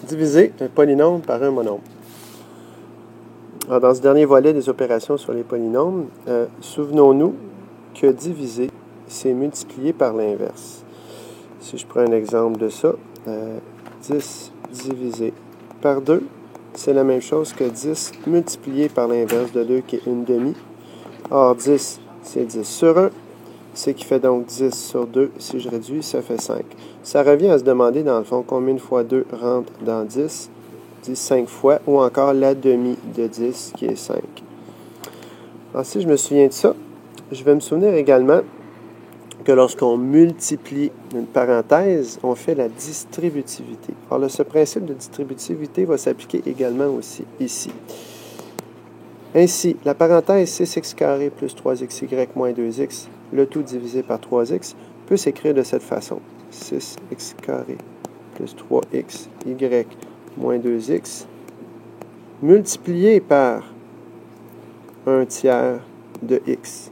Diviser un polynôme par un monôme. Alors, dans ce dernier volet des opérations sur les polynômes, souvenons-nous que diviser, c'est multiplier par l'inverse. Si je prends un exemple de ça, 10 divisé par 2, c'est la même chose que 10 multiplié par l'inverse de 2, qui est une demi. Or, 10, c'est 10 sur 1, ce qui fait donc 10 sur 2. Si je réduis, ça fait 5. Ça revient à se demander, dans le fond, combien de fois 2 rentre dans 10. 10 5 fois, ou encore la demi de 10, qui est 5. Alors, si je me souviens de ça, je vais me souvenir également que lorsqu'on multiplie une parenthèse, on fait la distributivité. Alors, ce principe de distributivité va s'appliquer également aussi ici. Ainsi, la parenthèse 6x carré plus 3xy moins 2x, le tout divisé par 3x, peut s'écrire de cette façon. 6x carré plus 3xy moins 2x, multiplié par 1 tiers de x.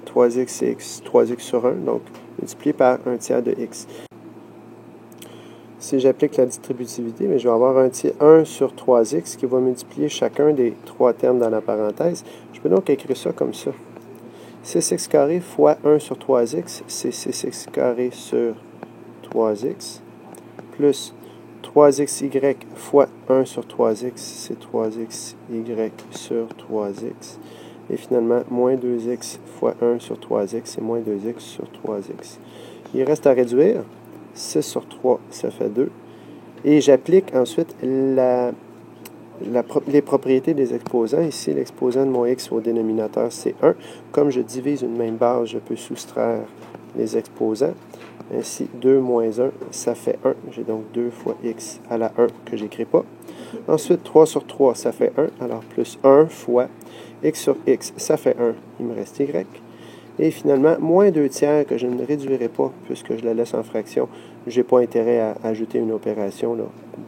3x, c'est 3x sur 1, donc multiplié par 1 tiers de x. Si j'applique la distributivité, je vais avoir 1 sur 3x qui va multiplier chacun des 3 termes dans la parenthèse. Je peux donc écrire ça comme ça. 6x carré fois 1 sur 3x, c'est 6x carré sur 3x, plus 3xy fois 1 sur 3x, c'est 3xy sur 3x. Et finalement, moins 2x fois 1 sur 3x, c'est moins 2x sur 3x. Il reste à réduire. 6 sur 3, ça fait 2. Et j'applique ensuite les propriétés des exposants. Ici, l'exposant de mon x au dénominateur, c'est 1. Comme je divise une même base, je peux soustraire les exposants. Ainsi, 2 moins 1, ça fait 1. J'ai donc 2 fois x à la 1 que je n'écris pas. Ensuite, 3 sur 3, ça fait 1. Alors, plus 1 fois x sur x, ça fait 1. Il me reste y. Et finalement, moins 2 tiers que je ne réduirai pas puisque je la laisse en fraction. Je n'ai pas intérêt à ajouter une opération là,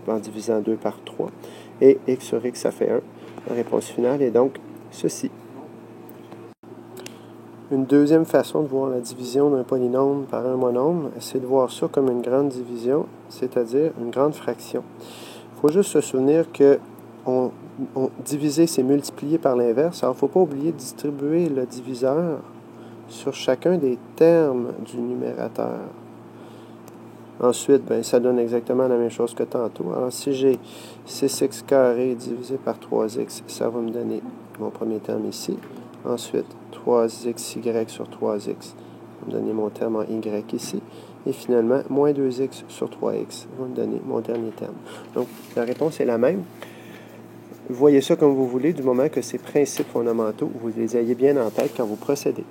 en divisant 2 par 3. Et x sur x, ça fait 1. La réponse finale est donc ceci. Une deuxième façon de voir la division d'un polynôme par un monôme, c'est de voir ça comme une grande division, c'est-à-dire une grande fraction. Il faut juste se souvenir que diviser, c'est multiplier par l'inverse. Alors, il ne faut pas oublier de distribuer le diviseur sur chacun des termes du numérateur. Ensuite, ça donne exactement la même chose que tantôt. Alors, si j'ai 6x carré divisé par 3x, ça va me donner mon premier terme ici. Ensuite, 3xy sur 3x va me donner mon terme en y ici. Et finalement, moins 2x sur 3x va me donner mon dernier terme. Donc, la réponse est la même. Vous voyez ça comme vous voulez, du moment que ces principes fondamentaux, vous les ayez bien en tête quand vous procédez.